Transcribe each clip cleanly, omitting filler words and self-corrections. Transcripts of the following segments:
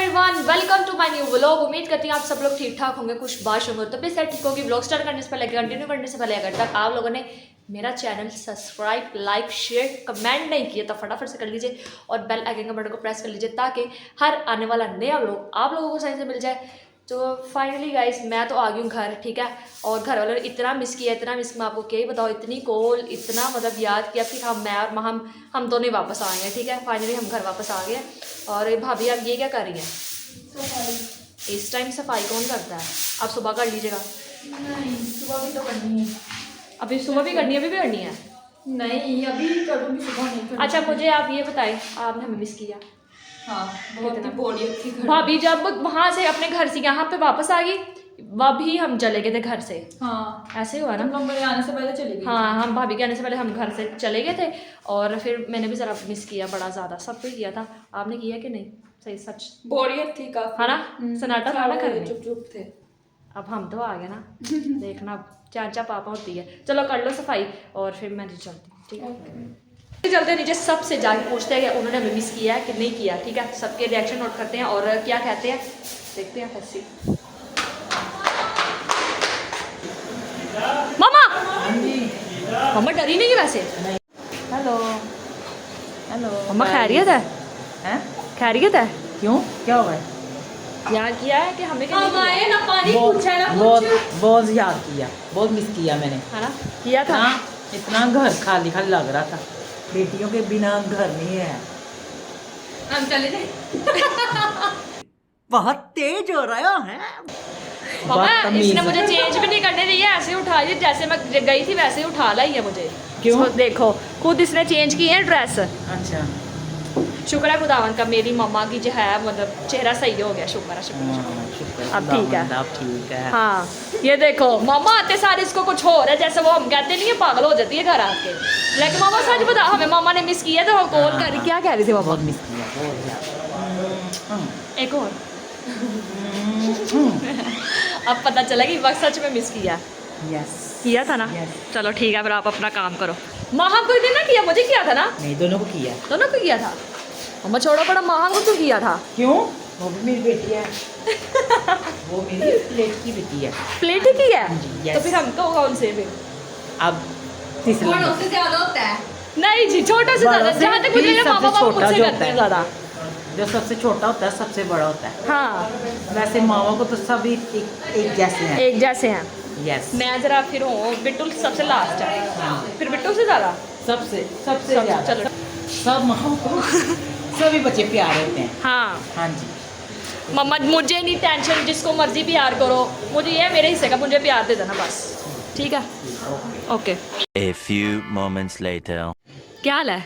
Everyone, welcome to my new vlog. उम्मीद करती हूँ आप सब लोग ठीक ठाक होंगे, खुश बाश होंगे। तो भी सेट ठीक होगी। व्लॉग स्टार्ट करने से पहले, कंटिन्यू करने से पहले अगर तक आप लोगों ने मेरा channel subscribe, like, share, comment नहीं किया तो फटाफट से कर लीजिए और बेल आइकन के बटन को प्रेस कर लीजिए ताकि हर आने वाला नया व्लॉग आप लोगों को सही से मिल जाए। तो फाइनली गाइस मैं तो आ गई हूँ घर, ठीक है। और घर वालों ने इतना मिस किया, इतना मिस, मैं आपको क्या ही बताऊँ, इतनी कॉल, इतना मतलब याद किया। फिर मैं और हम दोनों ही वापस आ गए, ठीक है। फाइनली हम घर वापस आ गए। और भाभी आप ये क्या कर रही हैं? इस टाइम सफाई कौन करता है? आप सुबह कर लीजिएगा। नहीं, सुबह भी तो करनी है। अभी सुबह भी करनी है, अभी भी करनी है? नहीं, अभी करूँगी, सुबह नहीं करूँगी। अच्छा मुझे आप ये बताएं, आपने हमें मिस किया? हाँ, बहुत ही बॉडी थी घर। भाभी जब वहाँ से अपने घर से यहाँ पे वापस आ गई, भी हम चले गए थे घर से। हाँ, ऐसे हुआ ना, तुम लोग मेरे आने से पहले चले गए। हाँ, हम भाभी के आने से पहले हम घर से चले गए थे। और फिर मैंने भी ज़रा मिस किया, बड़ा ज़्यादा। सब कुछ किया था, आपने किया कि नहीं? सही सच बॉडी थी काफी, है ना, सन्नाटा था ना घर में। चुप चुप थे। अब हम तो आ गए ना। देखना चाचा पापा होती है। चलो कर लो सफाई और फिर मैं चलती हूँ, ठीक है। चलते नीचे सबसे जाके पूछते हैं कि उन्होंने हमें मिस किया है कि नहीं किया, ठीक है। सबके रिएक्शन नोट करते हैं और क्या कहते हैं देखते हैं। फैसी मामा, मम्मा डरी नहीं है वैसे? हेलो हेलो मम्मा खैरियत है? हैं? खैरियत है? क्यों, क्या हो गया? याद किया है कि हमें हम आए ना, पानी बहुत पूछा ना बहुत कुछ। बहुत याद किया, बहुत मिस किया मैंने। है ना, किया था। हाँ, इतना घर खाली खाली लग रहा था। बेटियों के बिना घर नहीं है। हम चले जाए। बहुत तेज हो रहा है। मामा बदतमीज इसने है। मुझे चेंज भी नहीं करने दी है, ऐसे ही उठा ली जैसे मैं गई थी वैसे ही उठा लाई है मुझे। क्यों? इसको देखो, खुद इसने चेंज की है ड्रेस। अच्छा, शुक्र है खुदावन का, मेरी मम्मा की जो है मतलब चेहरा सही हो गया। शुक्र है, शुक्र है, शुक्र है। शुक्र है, अब ठीक है। अब ठीक है। हाँ ये देखो, मामा आते सारे इसको कुछ हो रहा है, जैसे वो हम कहते नहीं है पागल हो जाती है घर आके। लेकिन मामा सच बता, हमें मामा ने मिस किया तो हम कॉल कर हाँ। क्या कह रही थी मामा? बहुत मिस किया, बहुत ज्यादा। एक और अब पता चला कि वक्त सच में मिस किया। यस, किया था ना? Yes. चलो ठीक है, फिर आप अपना काम करो। माहा कोई दिन ना किया, मुझे किया था ना? नहीं, दोनों को किया। दोनों को किया था। मम्मा छोड़ो, बड़ा माहा को क्यों किया था? क्यों? वो भी मेरी बेटी है। वो मेरी प्लेट की बेटी है। प्लेट ही की है? Yes. तो फिर हमको कौन से फिर? अब तीसरा बड़ों से ज्यादा होता है। नहीं जी, छोटा से ज्यादा। जहाँ तक मुझे सबसे मामा बाबा छोटा मुझसे जो करते होता हैं है। ज्यादा। जो सबसे छोटा होता है सबसे बड़ा होता है। हाँ, वैसे मावा को तो सभी एक जैसे हैं। एक जैसे हैं। यस, मैं जरा फिर हूँ, बिट्टू सबसे लास्ट है, फिर बिट्टू से ज्यादा। सबसे सबसे सब- ज्यादा। चलो। सब माओ को सभी बच्चे प्यारे होते हैं। हाँ हाँ जी। मम्मा मुझे नहीं टेंशन, जिसको मर्जी प्यार करो, मुझे ये मेरे हिस्से का मुझे प्यार दे देना बस, ठीक है। Okay. A few moments later. क्या हाल है?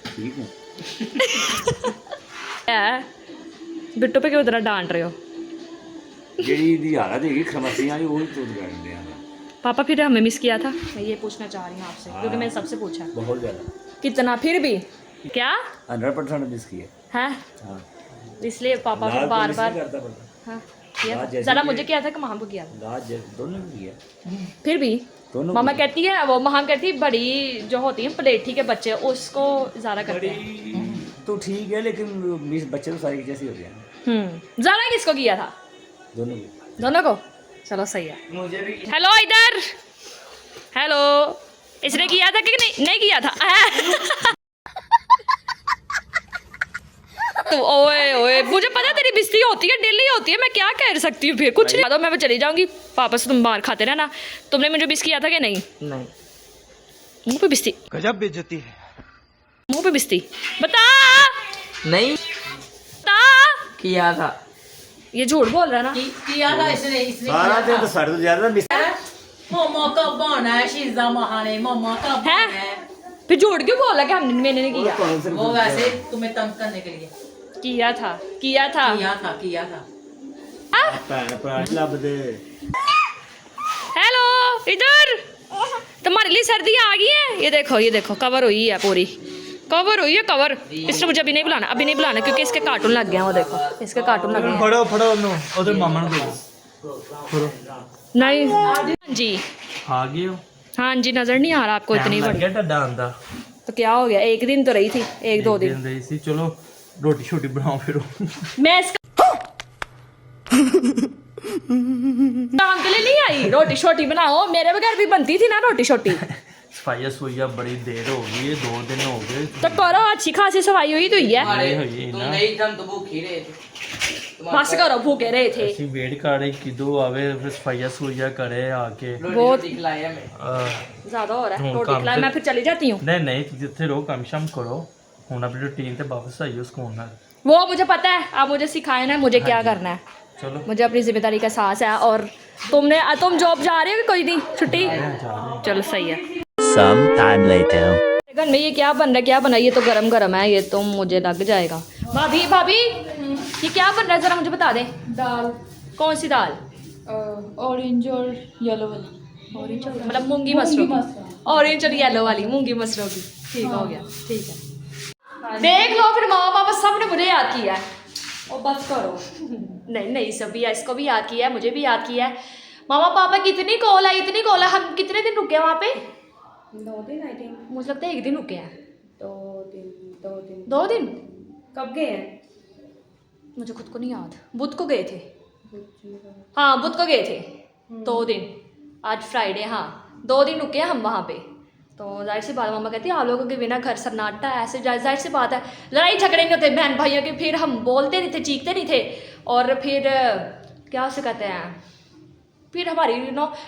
ठीक हूँ। है बिट्टू पे क्यों इतना डांट रहे हो? ਜਿਹੜੀ ਦੀ ਹਾਲਤ ਹੈਗੀ ਖਮਸੀਆਂ ਦੀ ਉਹੀ ਤੁਰ ਕਰਦੇ ਆ पापा फिर हमें मिस किया था, मैं ये पूछना चाह रही हूँ आपसे क्योंकि मैंने सबसे पूछा। बहुत ज़्यादा कितना फिर भी? क्या 100% मिस किए है? हाँ, इसलिए पापा फिर बार बार करता पड़ता हाँ किया लाज था। जैसी ज़रा कि- मुझे किया था कि महाम को किया था? लाज दोनों को किया फिर भी दोनों मामा को कहती है, वो महाम कहती है बड़ी जो होती है प्लेठी के बच्चे उसको ज़्यादा करते हैं। बड़ी तो ठीक है लेकिन मिस बच्चे तो सारे जैसे होते हैं ज़्यादा किसको किया था? दोनों को। दोनों को? चलो सही है। मुझे भी हेलो इधर, हेलो। इसने किया था कि नहीं? नहीं किया था। तो ओए ओए, मुझे पता तेरी बिस्ती होती है, डेली होती है, मैं क्या कह सकती हूँ फिर? कुछ नहीं, मैं चली जाऊंगी। पापा से तुम बाहर खाते रहना। तुमने मुझे बिस किया था कि नहीं? नहीं, मुंह पे बिस्ती, गजब बेइज्जती है। मुंह पे बिस्ती। बता नहीं बता। किया था। ये झूठ बोल रहा है ना? किया था इसने सारा दिन तो साढ़े तो ज़्यादा मिस मोमो कब बना है? शीजा महाने मोमो कब है? बना है? फिर झूठ क्यों बोला कि हमने मैंने नहीं किया? कौन से वो वैसे तुम्हें तंग करने के लिए किया था, किया था। किया था। भैन भरा लब दे हेलो इधर, तुम्हारे लिए सर्दियाँ आ गई हैं। ये देखो कवर हुई है, पूरी कवर हुई है, कवर। इसने मुझे अभी नहीं बुलाना क्योंकि इसके कार्टून लग गए हैं। वो देखो इसके कार्टून लग गए हैं। फड़ो फड़ो नो उधर मामा ने दे नहीं जी, आ गए हो हाँ जी, नजर नहीं आ रहा आपको इतनी बड़ी? गया टड्डा आंदा तो क्या हो गया, एक दिन तो रही थी, एक दो दिन। रही सी। चलो रोटी छोटी बनाओ फिर। मैं इसका काम के लिए नहीं आई, रोटी शोटी बनाओ, मेरे बगैर भी बनती थी ना रोटी शोटी। सफाइया सुइया बड़ी देर हो गई है, 2 दिन हो गए। तो करो, अच्छी खासी सफाई हुई तो ही है। तुम नहीं तुम तो भूखे रहे थे। बस करो, भूखे रहे थे। ਅਸੀਂ ਵੇਟ ਕਰ ਰਹੇ ਕਿਦੋਂ ਆਵੇ ਫਿਰ ਸਫਾਈਆ ਸੁਈਆ ਕਰੇ ਆ ਕੇ। बहुत खिलाया मैं। ज्यादा हो रहा है, ਹੁਣ रोटी ਕੰਮ खिलाए ਤੇ- मैं फिर चली जाती हूँ। ਨਹੀਂ ਨਹੀਂ ਤੁਸੀਂ ਇੱਥੇ ਰਹੋ, ਕੰਮ ਸ਼ਾਮ ਕਰੋ, ਹੁਣ ਆਪਣੀ रूटीन ਤੇ वापस आइयो ਸਕੂਨ ਨਾਲ। वो मुझे पता है, आप मुझे सिखाए ना मुझे क्या करना है। चलो मुझे अपनी जिम्मेदारी का एहसास है। और तुम जॉब जा रहे हो कि कोई नहीं, छुट्टी? चलो सही है। Some time later. घर में ये क्या बन रहा है, क्या बना? ये तो गरम गरम है, ये तो मुझे लग जाएगा। भाभी भाभी ये क्या बन रहा है, जरा मुझे बता दें। दाल कौन सी दाल? ऑरेंज और येलो वाली। ऑरेंज मतलब मूंगी मसरों की, ऑरेंज और येलो वाली मूंगी मसरों की। ठीक हो गया, ठीक है। देख लो फिर माँ बाप सब ने मुझे याद किया है। और बस करो। नहीं नहीं, सभी इसको भी याद किया है, मुझे भी याद किया है। मामा पापा की इतनी कॉल है, इतनी कॉल है। हम कितने दिन रुके वहाँ पे? 2 दिन आई थिंक। मुझे लगता है 1 दिन रुके हैं। 2 दिन 2 दिन? कब गए हैं? मुझे खुद को नहीं याद। बुध को गए थे। हाँ बुध को गए थे। 2 दिन। आज फ्राइडे, हाँ 2 दिन रुके हैं हम वहाँ पे। तो जाहिर सी बात, मामा कहती है आप लोगों के बिना घर सन्नाटा है, ऐसे जाहिर सी बात है। लड़ाई झगड़े नहीं होते बहन भाइयों के, फिर हम बोलते नहीं थे, चीखते नहीं थे। और फिर क्या उसे कहते हैं, फिर हमारी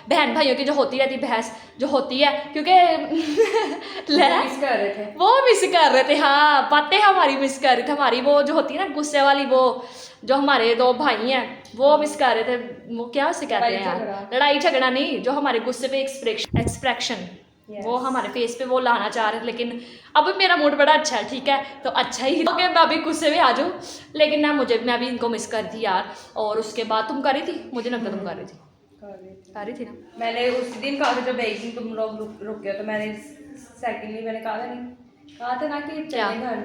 बहन भाइयों की जो होती रहती बहस जो होती है, क्योंकि मिस कर रहे थे। वो मिस कर रहे थे। हाँ बातें हमारी मिस कर रहे थे, हमारी वो जो होती है ना गुस्से वाली, वो जो हमारे 2 भाई हैं वो मिस कर रहे थे। वो क्या उसे कहते हैं यार, लड़ाई झगड़ा नहीं, जो हमारे गुस्से पे एक्सप्रेशन वो हमारे फेस पे वो लाना चाह रहे थे। लेकिन अब मेरा मूड बड़ा अच्छा है, ठीक है, तो अच्छा ही हो गया, मैं अभी गुस्से में आ जाऊँ। लेकिन ना मैं भी इनको मिस कर थी यार। और उसके बाद तुम कर रही थी, मुझे लगता तुम कर रही थी ना। मैंने उस दिन कहा था जब एक दिन तुम लोग रुक गए, तो मैंने सेकंडली मैंने कहा था ना कि चले घर।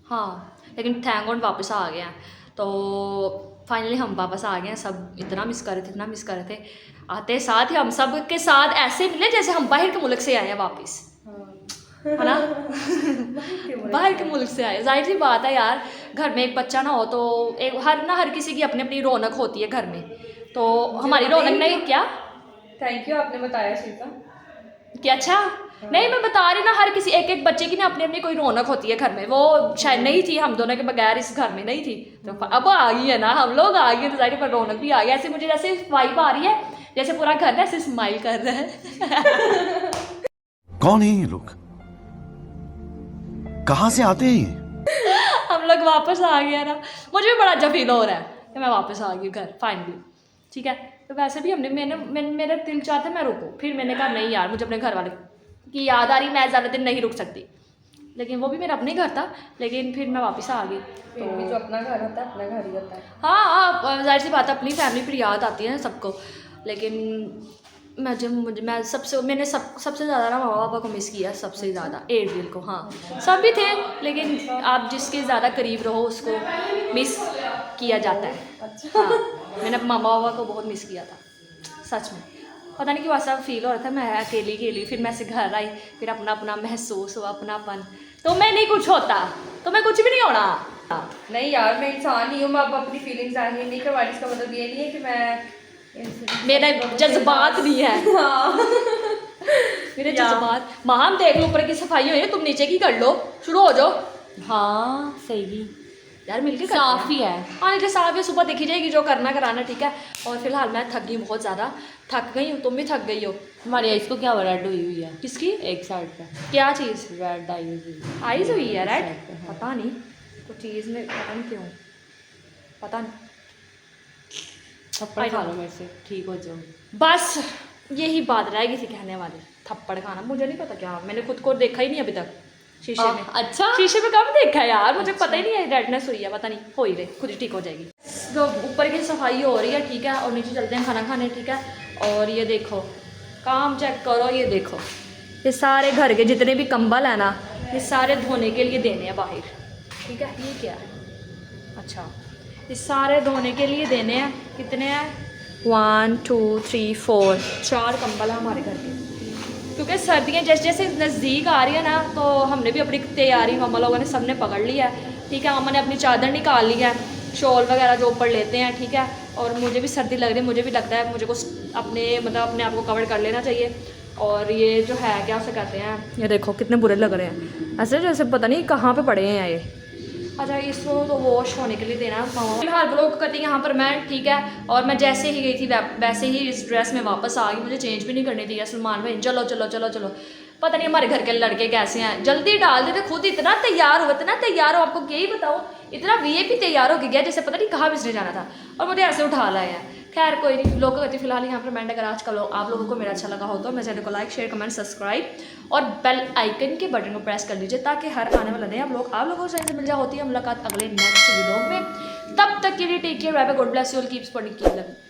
हाँ लेकिन थैंक गॉड वापस आ गए हैं। तो फाइनली हम वापस आ गए हैं। सब इतना मिस कर रहे थे, इतना मिस कर रहे थे। आते साथ ही हम सब के साथ ऐसे मिले जैसे हम बाहर के मुल्क से आए हैं वापस, है ना। बाहर के मुल्क से आए, जाहिर सी बात है यार, घर में एक बच्चा ना हो तो एक हर किसी की अपनी अपनी रौनक होती है घर में। तो हमारी रौनक नहीं क्या? थैंक यू, आपने बताया सीता क्या? अच्छा नहीं, मैं बता रही ना, हर किसी एक बच्चे की ना अपनी अपनी कोई रौनक होती है घर में। वो शायद नहीं थी हम दोनों के बगैर इस घर में नहीं थी, तो अब आ गई है ना, हम लोग आ गए तो जाहिर पर रौनक भी आ गई। ऐसे मुझे जैसे वाइब आ रही है जैसे पूरा घर ऐसे स्माइल कर रहा है। कौन है ये लोग? कहाँ से आते हैं ये? हम लोग वापस आ गए ना, मुझे भी बड़ा अच्छा फील हो रहा है कि मैं वापस आ गई घर फाइनली, ठीक है। तो वैसे भी मेरा दिल चाहता है मैं रुकूँ, फिर मैंने कहा नहीं यार, मुझे अपने घर वाले की याद आ रही, मैं ज़्यादा दिन नहीं रुक सकती। लेकिन वो भी मेरा अपने घर था, लेकिन फिर मैं वापस आ गई। फिर भी जो अपना घर होता है अपना घर ही होता है। हाँ जाहिर सी बात है, अपनी फैमिली फिर याद आती है ना सबको। लेकिन मैंने सबसे ज़्यादा ना मामा पापा को मिस किया, सबसे ज़्यादा एयरटेल को। हाँ सब भी थे, लेकिन आप जिसके ज़्यादा करीब रहो उसको मिस किया जाता है। हाँ मैंने मामा पापा को बहुत मिस किया था सच में। पता नहीं क्यों ऐसा फील हो रहा था, मैं अकेली। फिर मैं से घर आई, फिर अपना महसूस हुआ अपनापन। तो मैं नहीं कुछ होता तो मैं कुछ भी नहीं होना। नहीं यार, मैं इंसान ही हूँ, मैं अब अपनी फीलिंग्स जाहिर नहीं करवा रही। इसका मतलब ये नहीं है कि मैं मेरे जज्बात नहीं है। मेरे जज्बात माम देख लो, ऊपर की सफाई हुई है, तुम नीचे की कर लो, शुरू हो जाओ। हाँ सही यार मिलके साफ ही है। हाँ नीचे साफ है, सुबह देखी जाएगी जो करना कराना, ठीक है। और फिलहाल मैं थक गई, बहुत ज़्यादा थक गई हूँ, तुम भी थक गई हो। हमारी आइस को क्या रेड हुई है? किसकी? एक साइड पे क्या चीज़? रेड आई हुई आइज हुई है रेड? हाँ। पता नहीं तो चीज़ में, पता नहीं क्यों, पता नहीं। थप्पड़ खा लो मेरे से, ठीक हो जाओ। बस यही बात रह गई थी कहने वाली, थप्पड़ खाना। मुझे नहीं पता क्या, मैंने खुद को देखा ही नहीं अभी तक शीशे में। अच्छा शीशे में कब देखा यार, मुझे पता ही नहीं है रेडनेस हुई है, पता नहीं, हो ही रही, खुद ही ठीक हो जाएगी। तो ऊपर की सफाई हो रही है, ठीक है, और नीचे चलते हैं खाना खाने, ठीक है। और ये देखो काम चेक करो, ये देखो ये सारे घर के जितने भी कंबल है ना, ये सारे धोने के लिए देने हैं बाहर, ठीक है। ये क्या है? अच्छा ये सारे धोने के लिए देने हैं। कितने हैं? 1 2 3 4 4 कंबल हैं हमारे घर के, क्योंकि सर्दियाँ जैसे जैसे नज़दीक आ रही है ना, तो हमने भी अपनी तैयारी, मम्मा लोगों ने सबने पकड़ लिया है, ठीक है। मम्मा ने अपनी चादर निकाल ली है, शॉल वगैरह जो ऊपर लेते हैं, ठीक है। और मुझे भी सर्दी लग रही है, मुझे भी लगता है मुझे को अपने मतलब अपने आप को कवर कर लेना चाहिए। और ये जो है क्या से कहते हैं, ये देखो कितने बुरे लग रहे हैं, ऐसे जैसे पता नहीं कहाँ पे पड़े हैं ये। अच्छा इसको तो वॉश होने के लिए देना है। फिलहाल ब्लॉग करती यहाँ पर मैं, ठीक है। और मैं जैसे ही गई थी वैसे ही इस ड्रेस में वापस आ गई, मुझे चेंज भी नहीं करनी थी। सलमान भाई चलो चलो चलो चलो, पता नहीं हमारे घर के लड़के कैसे हैं, जल्दी डाल देते, खुद इतना तैयार हो, इतना तैयार हो, आपको यही बताओ, इतना वीआईपी तैयार होके गया जैसे पता नहीं कहाँ बिजने जाना था, और मुझे ऐसे उठा लाया है। खैर कोई नहीं, ब्लॉग करती फिलहाल यहाँ पर मैं। अगर आज का ब्लॉग आप लोगों को मेरा अच्छा लगा हो तो मेरे चैनल को लाइक शेयर कमेंट सब्सक्राइब और बेल आइकन के बटन को प्रेस कर लीजिए, ताकि हर आने वाला नया ब्लॉग आप लोगों से मिल जाए। होती है मुलाकात अगले नेक्स्ट ब्लॉग में, तब तक के लिए take care, bye bye, God bless you all, keep supporting, keep loving.